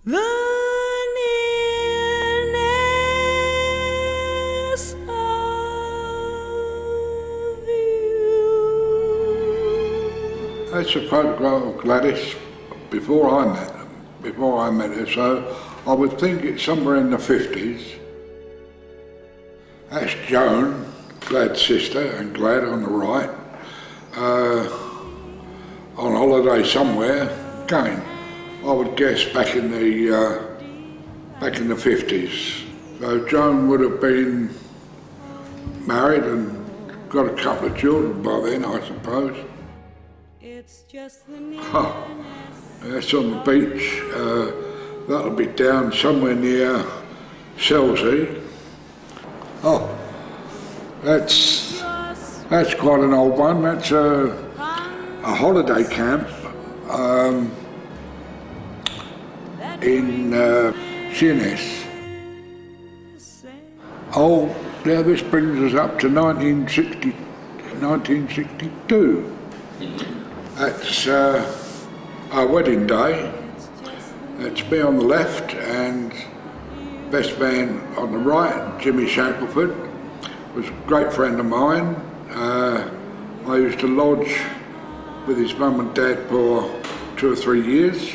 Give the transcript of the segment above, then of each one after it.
The nearness of you. That's a photograph of Gladys before I met her, so I would think it's somewhere in the 50s. That's Joan, Glad's sister, and Glad on the right, on holiday somewhere. Again, I would guess back in the 50s. So Joan would have been married and got a couple of children by then, I suppose. It's just the That's on the beach. That'll be down somewhere near Selsey. Oh, that's quite an old one. That's a holiday camp in Sheerness. Oh, now this brings us up to 1962. That's our wedding day. That's me on the left and best man on the right, Jimmy Shackelford, was a great friend of mine. I used to lodge with his mum and dad for 2 or 3 years,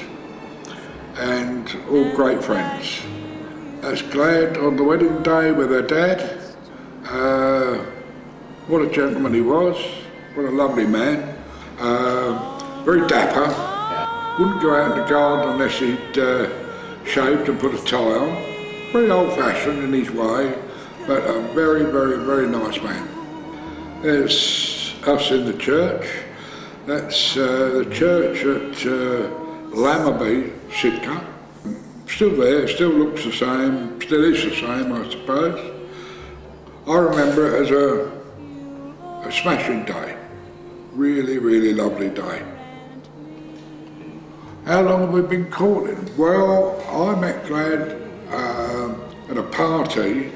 and all great friends. That's Glad on the wedding day with her dad. What a gentleman he was, what a lovely man. Very dapper, wouldn't go out in the garden unless he'd shaved and put a tie on. Very old-fashioned in his way, but a very, very, very nice man. There's us in the church. That's the church at Lammerby, Sidcup. Still there, still looks the same, still is the same, I suppose. I remember it as a smashing day. Really, really lovely day. How long have we been courting? Well, I met Glad at a party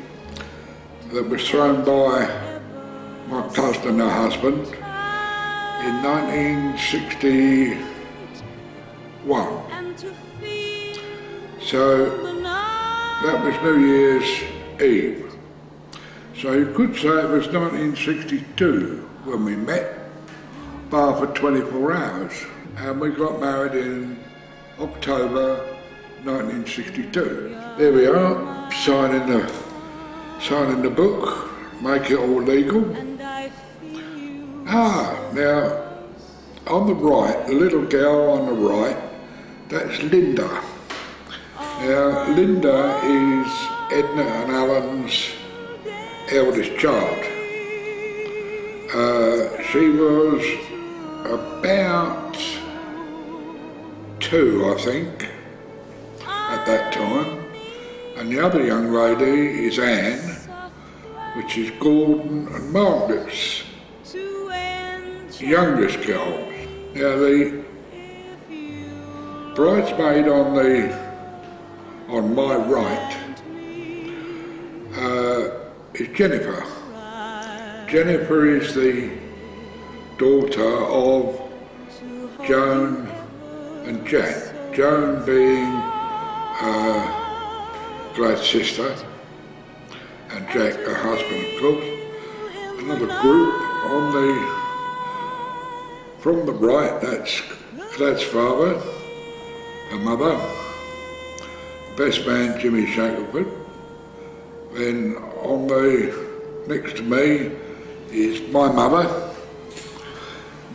that was thrown by my cousin and her husband in 1961. So that was New Year's Eve. So you could say it was 1962 when we met, bar for 24 hours. And we got married in October 1962. There we are, signing the book, make it all legal. Now, on the right, the little girl on the right, that's Linda. Now, Linda is Edna and Alan's eldest child. She was about 2, I think, at that time. And the other young lady is Anne, which is Gordon and Margaret's youngest girl. Now the bridesmaid on my right is Jennifer. Jennifer is the daughter of Joan and Jack. Joan being Glad's sister, and Jack her husband, of course. Another group from the right, that's Glad's father, her mother, best man Jimmy Shackelford. Then on the next to me is my mother.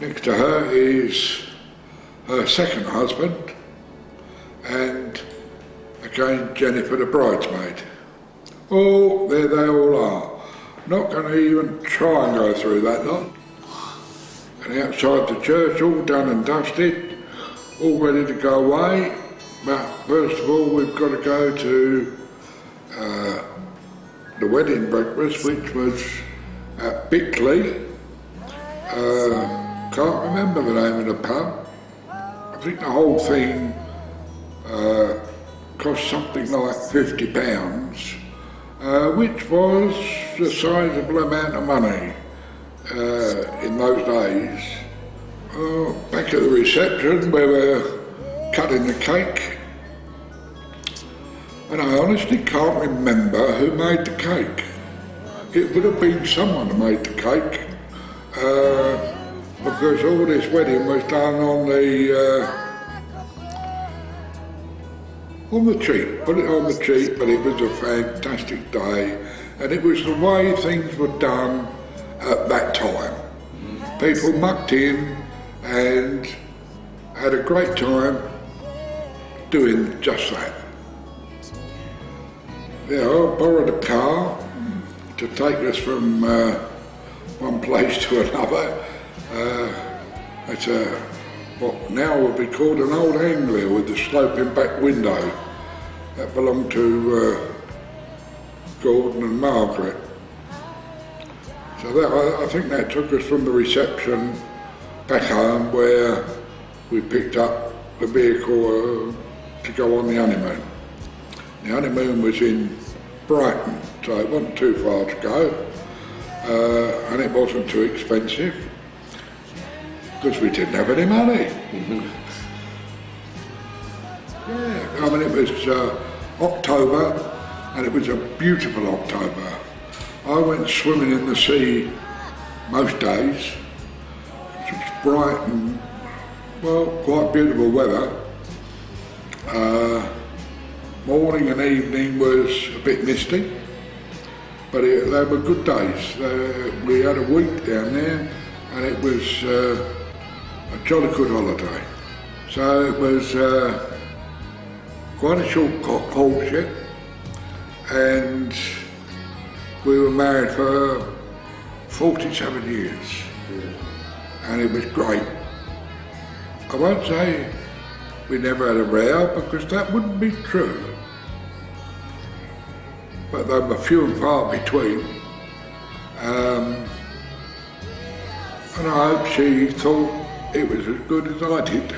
Next to her is her second husband, and again Jennifer the bridesmaid. Oh, there they all are. Not going to even try and go through that lot. And outside the church, all done and dusted, all ready to go away. But first of all, we've got to go to the wedding breakfast, which was at Bickley. Can't remember the name of the pub. I think the whole thing cost something like £50, which was a sizable amount of money in those days. Back at the reception, we were cutting the cake. And I honestly can't remember who made the cake. It would have been someone who made the cake, because all this wedding was done on the cheap, put it on the cheap, but it was a fantastic day, and it was the way things were done at that time. People mucked in and had a great time doing just that. Yeah, I borrowed a car to take us from one place to another. It's what now would be called an old Anglia with the sloping back window. That belonged to Gordon and Margaret. So that, I think that took us from the reception back home, where we picked up the vehicle to go on the honeymoon. The honeymoon was in Brighton, so it wasn't too far to go, and it wasn't too expensive, because we didn't have any money. Yeah, I mean, it was October, and it was a beautiful October. I went swimming in the sea most days. It was bright and, well, quite beautiful weather. Morning and evening was a bit misty, but they were good days. We had a week down there, and it was a jolly good holiday. So it was quite a short courtship, and we were married for 47 years, and it was great. I won't say we never had a row, because that wouldn't be true. But they were few and far between. And I hope she thought it was as good as I did.